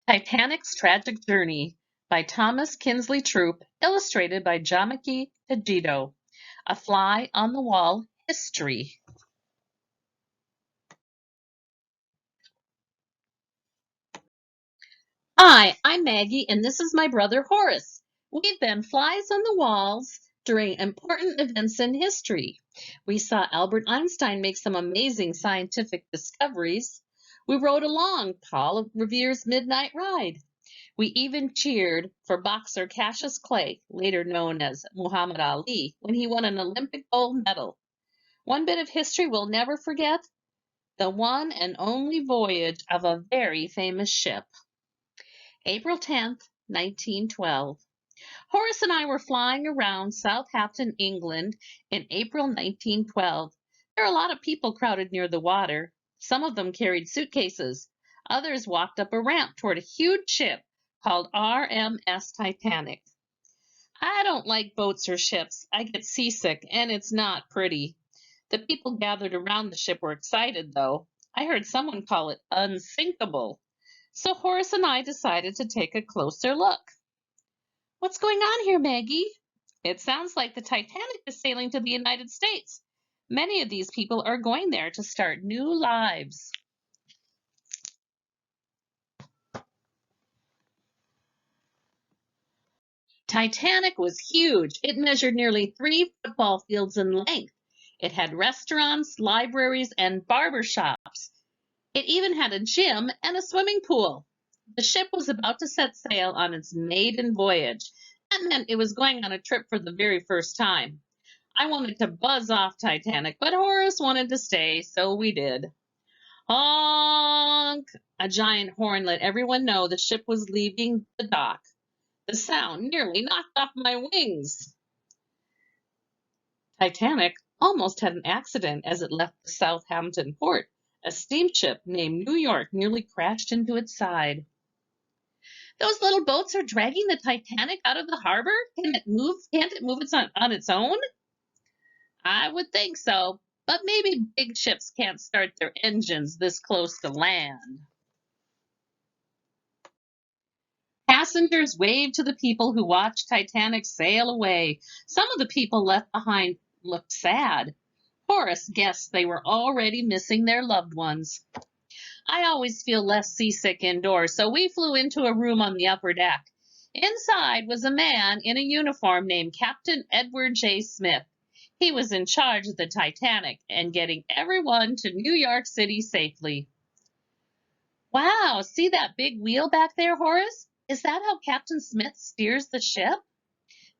Titanic's Tragic Journey by Thomas Kinsley Troop, illustrated by Jamaki Tajito. A Fly on the Wall History. Hi, I'm Maggie, and this is my brother Horace. We've been flies on the walls during important events in history. We saw Albert Einstein make some amazing scientific discoveries. We rode along Paul Revere's Midnight Ride. We even cheered for boxer Cassius Clay, later known as Muhammad Ali, when he won an Olympic gold medal. One bit of history we'll never forget: the one and only voyage of a very famous ship. April 10th, 1912. Horace and I were flying around Southampton, England in April 1912. There were a lot of people crowded near the water. Some of them carried suitcases. Others walked up a ramp toward a huge ship called RMS Titanic. I don't like boats or ships. I get seasick, and it's not pretty. The people gathered around the ship were excited, though. I heard someone call it unsinkable. So Horace and I decided to take a closer look. What's going on here, Maggie? It sounds like the Titanic is sailing to the United States. Many of these people are going there to start new lives. Titanic was huge. It measured nearly 3 football fields in length. It had restaurants, libraries, and barber shops. It even had a gym and a swimming pool. The ship was about to set sail on its maiden voyage. That meant it was going on a trip for the very first time. I wanted to buzz off Titanic, but Horace wanted to stay, so we did. Honk! A giant horn let everyone know the ship was leaving the dock. The sound nearly knocked off my wings. Titanic almost had an accident as it left the Southampton port. A steamship named New York nearly crashed into its side. Those little boats are dragging the Titanic out of the harbor? Can it move? Can't it move on its own? I would think so, but maybe big ships can't start their engines this close to land. Passengers waved to the people who watched Titanic sail away. Some of the people left behind looked sad. Horace guessed they were already missing their loved ones. I always feel less seasick indoors, so we flew into a room on the upper deck. Inside was a man in a uniform named Captain Edward J. Smith. He was in charge of the Titanic and getting everyone to New York City safely. Wow, see that big wheel back there, Horace? Is that how Captain Smith steers the ship?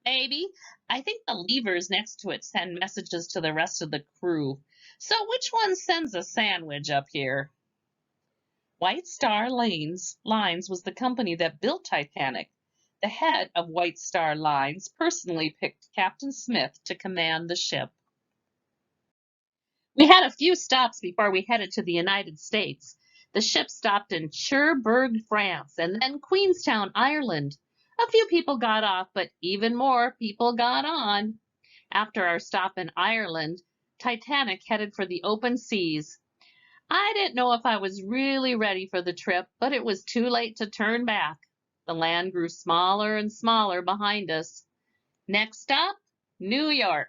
Maybe. I think the levers next to it send messages to the rest of the crew. So which one sends a sandwich up here? White Star Lines was the company that built Titanic. The head of White Star Lines personally picked Captain Smith to command the ship. We had a few stops before we headed to the United States. The ship stopped in Cherbourg, France, and then Queenstown, Ireland. A few people got off, but even more people got on. After our stop in Ireland, Titanic headed for the open seas. I didn't know if I was really ready for the trip, but it was too late to turn back. The land grew smaller and smaller behind us. Next stop, New York.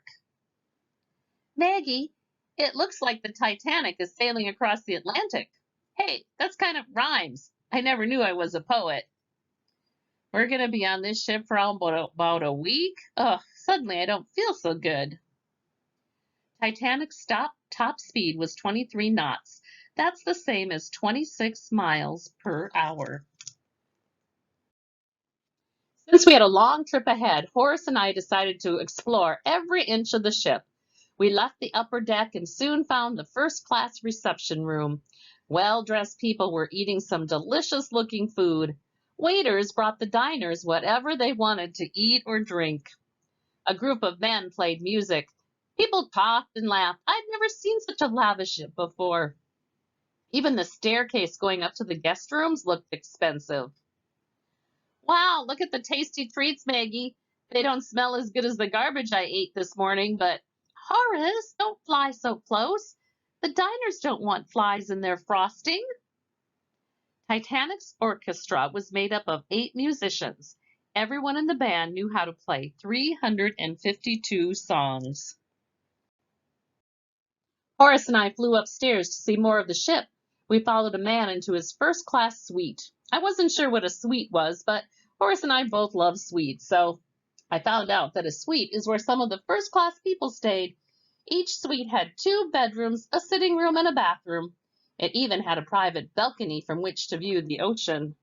Maggie, it looks like the Titanic is sailing across the Atlantic. Hey, that's kind of rhymes. I never knew I was a poet. We're going to be on this ship for about a week. Ugh, suddenly I don't feel so good. Titanic's top speed was 23 knots. That's the same as 26 miles per hour. Since we had a long trip ahead, Horace and I decided to explore every inch of the ship. We left the upper deck and soon found the first-class reception room. Well-dressed people were eating some delicious-looking food. Waiters brought the diners whatever they wanted to eat or drink. A group of men played music. People talked and laughed. I'd never seen such a lavish ship before. Even the staircase going up to the guest rooms looked expensive. Wow, look at the tasty treats, Maggie. They don't smell as good as the garbage I ate this morning, but Horace, don't fly so close. The diners don't want flies in their frosting. Titanic's orchestra was made up of 8 musicians. Everyone in the band knew how to play 352 songs. Horace and I flew upstairs to see more of the ship. We followed a man into his first-class suite. I wasn't sure what a suite was, but Horace and I both love suites, so I found out that a suite is where some of the first-class people stayed. Each suite had 2 bedrooms, a sitting room, and a bathroom. It even had a private balcony from which to view the ocean.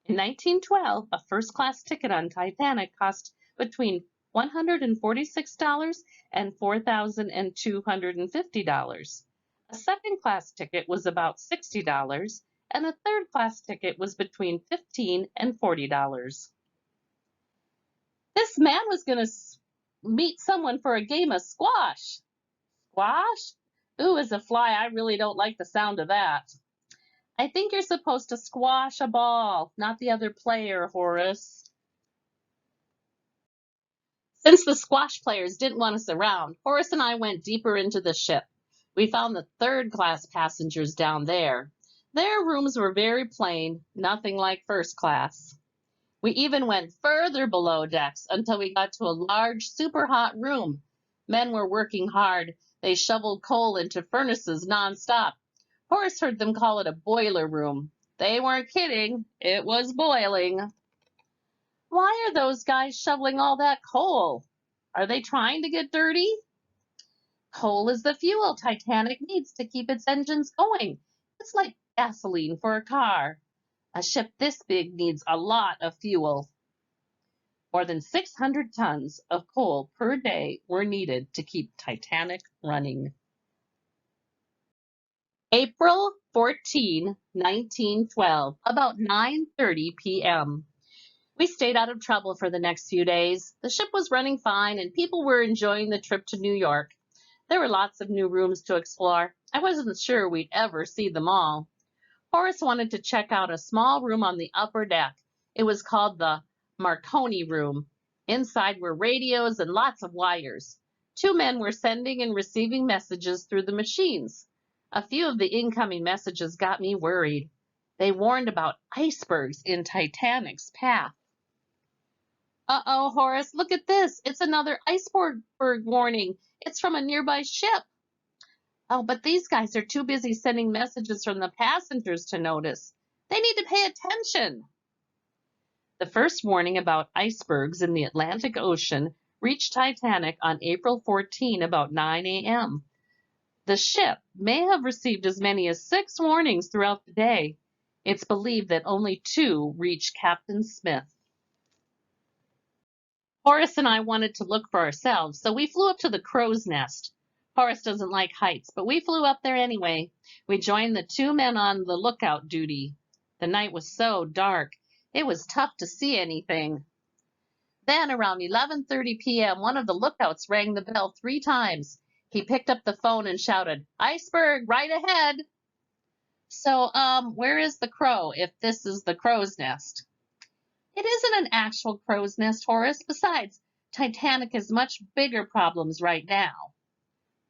In 1912, a first-class ticket on Titanic cost between $146 and $4,250. A second-class ticket was about $60, and a third-class ticket was between $15 and $40. This man was going to meet someone for a game of squash. Squash? Ooh, as a fly, I really don't like the sound of that. I think you're supposed to squash a ball, not the other player, Horace. Since the squash players didn't want us around, Horace and I went deeper into the ship. We found the third-class passengers down there. Their rooms were very plain, nothing like first class. We even went further below decks until we got to a large, super hot room. Men were working hard. They shoveled coal into furnaces nonstop. Horace heard them call it a boiler room. They weren't kidding. It was boiling. Why are those guys shoveling all that coal? Are they trying to get dirty? Coal is the fuel Titanic needs to keep its engines going. It's like gasoline for a car. A ship this big needs a lot of fuel. More than 600 tons of coal per day were needed to keep Titanic running. April 14, 1912, about 9:30 p.m. We stayed out of trouble for the next few days. The ship was running fine and people were enjoying the trip to New York. There were lots of new rooms to explore. I wasn't sure we'd ever see them all. Horace wanted to check out a small room on the upper deck. It was called the Marconi room. Inside were radios and lots of wires. 2 men were sending and receiving messages through the machines. A few of the incoming messages got me worried. They warned about icebergs in Titanic's path. Uh-oh, Horace, look at this. It's another iceberg warning. It's from a nearby ship. Oh, but these guys are too busy sending messages from the passengers to notice. They need to pay attention. The first warning about icebergs in the Atlantic Ocean reached Titanic on April 14 about 9 a.m. The ship may have received as many as 6 warnings throughout the day. It's believed that only 2 reached Captain Smith. Horace and I wanted to look for ourselves, so we flew up to the crow's nest. Horace doesn't like heights, but we flew up there anyway. We joined the 2 men on the lookout duty. The night was so dark, it was tough to see anything. Then around 11:30 p.m., one of the lookouts rang the bell 3 times. He picked up the phone and shouted, "Iceberg, right ahead." So, where is the crow if this is the crow's nest? It isn't an actual crow's nest, Horace. Besides, Titanic has much bigger problems right now.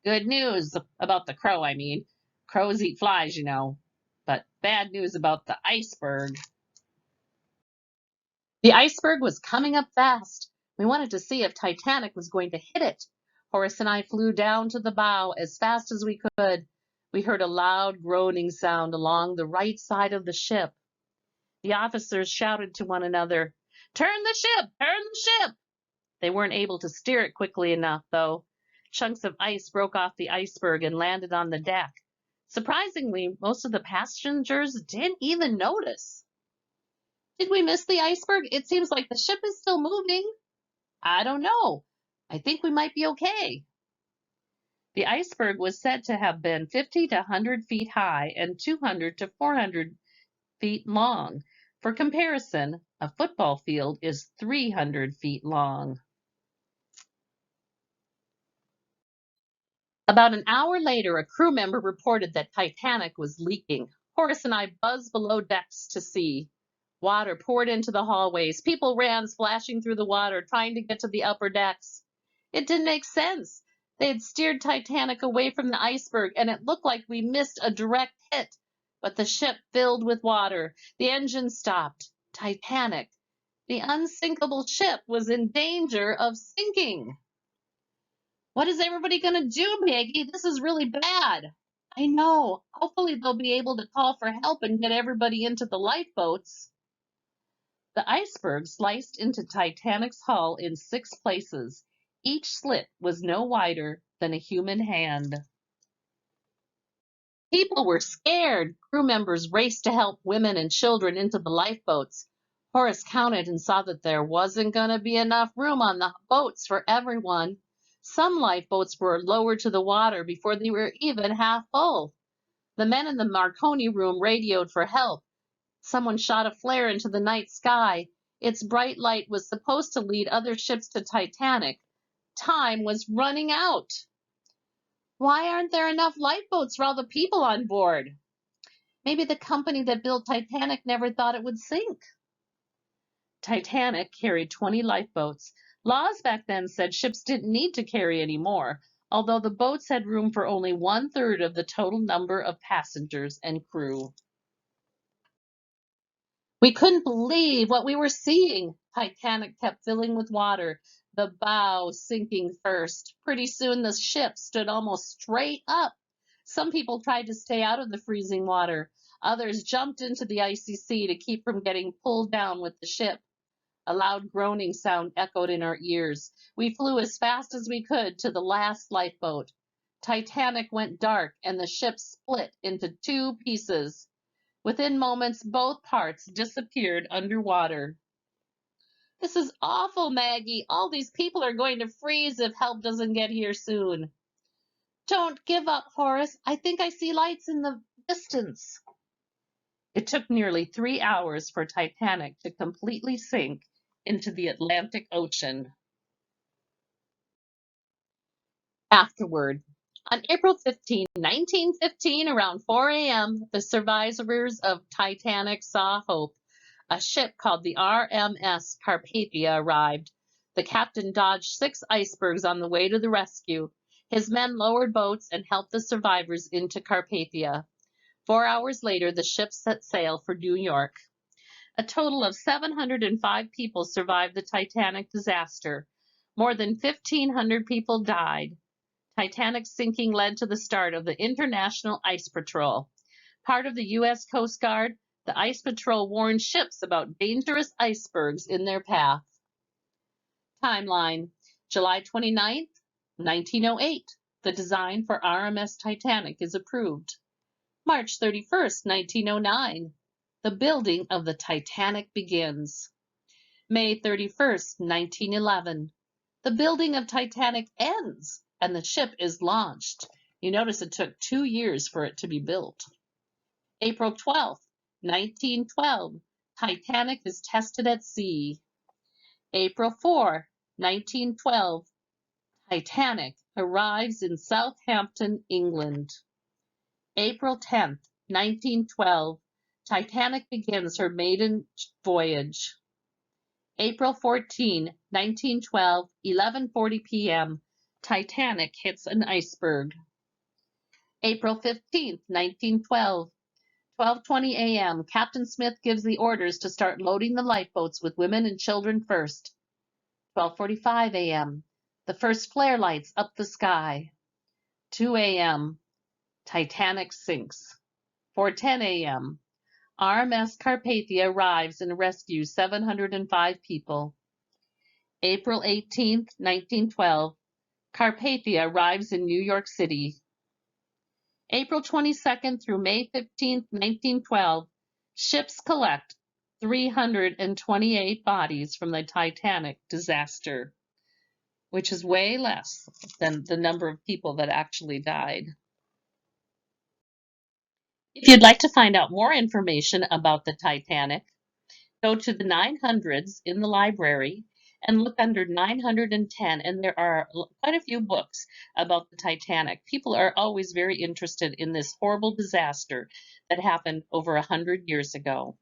Good news about the crow, I mean. Crows eat flies, you know. But bad news about the iceberg. The iceberg was coming up fast. We wanted to see if Titanic was going to hit it. Horace and I flew down to the bow as fast as we could. We heard a loud groaning sound along the right side of the ship. The officers shouted to one another, "Turn the ship! Turn the ship!" They weren't able to steer it quickly enough, though. Chunks of ice broke off the iceberg and landed on the deck. Surprisingly, most of the passengers didn't even notice. Did we miss the iceberg? It seems like the ship is still moving. I don't know. I think we might be okay. The iceberg was said to have been 50 to 100 feet high and 200 to 400 feet long. For comparison, a football field is 300 feet long. About an hour later, a crew member reported that Titanic was leaking. Horace and I buzzed below decks to see. Water poured into the hallways. People ran splashing through the water, trying to get to the upper decks. It didn't make sense. They had steered Titanic away from the iceberg, and it looked like we missed a direct hit. But the ship filled with water. The engine stopped. Titanic, the unsinkable ship, was in danger of sinking. What is everybody going to do, Maggie? This is really bad. I know. Hopefully they'll be able to call for help and get everybody into the lifeboats. The iceberg sliced into Titanic's hull in 6 places. Each slit was no wider than a human hand. People were scared. Crew members raced to help women and children into the lifeboats. Horace counted and saw that there wasn't going to be enough room on the boats for everyone. Some lifeboats were lowered to the water before they were even half full. The men in the Marconi room radioed for help. Someone shot a flare into the night sky. Its bright light was supposed to lead other ships to Titanic. Time was running out. Why aren't there enough lifeboats for all the people on board? Maybe the company that built Titanic never thought it would sink. Titanic carried 20 lifeboats. Laws back then said ships didn't need to carry any more, although the boats had room for only 1/3 of the total number of passengers and crew. We couldn't believe what we were seeing. Titanic kept filling with water, the bow sinking first. Pretty soon the ship stood almost straight up. Some people tried to stay out of the freezing water. Others jumped into the icy sea to keep from getting pulled down with the ship. A loud groaning sound echoed in our ears. We flew as fast as we could to the last lifeboat. Titanic went dark and the ship split into 2 pieces. Within moments, both parts disappeared underwater. This is awful, Maggie. All these people are going to freeze if help doesn't get here soon. Don't give up, Horace. I think I see lights in the distance. It took nearly 3 hours for Titanic to completely sink into the Atlantic Ocean. Afterward, on April 15, 1915, around 4 a.m., the survivors of Titanic saw hope. A ship called the RMS Carpathia arrived. The captain dodged 6 icebergs on the way to the rescue. His men lowered boats and helped the survivors into Carpathia. 4 hours later, the ship set sail for New York. A total of 705 people survived the Titanic disaster. More than 1,500 people died. Titanic's sinking led to the start of the International Ice Patrol. Part of the U.S. Coast Guard, the Ice Patrol warned ships about dangerous icebergs in their path. Timeline: July 29, 1908. The design for RMS Titanic is approved. March 31, 1909. The building of the Titanic begins. May 31, 1911. The building of Titanic ends and the ship is launched. You notice it took 2 years for it to be built. April 12, 1912. Titanic is tested at sea. April 4, 1912. Titanic arrives in Southampton, England. April 10, 1912. Titanic begins her maiden voyage. April 14, 1912, 11:40 p.m. Titanic hits an iceberg. April 15, 1912, 12:20 a.m. Captain Smith gives the orders to start loading the lifeboats with women and children first. 12:45 a.m. The first flare lights up the sky. 2 a.m. Titanic sinks. 4:10 a.m. RMS Carpathia arrives and rescues 705 people. April 18, 1912. Carpathia arrives in New York City. April 22nd through May 15, 1912. Ships collect 328 bodies from the Titanic disaster, which is way less than the number of people that actually died. If you'd like to find out more information about the Titanic, go to the 900s in the library and look under 910, and there are quite a few books about the Titanic. People are always very interested in this horrible disaster that happened over 100 years ago.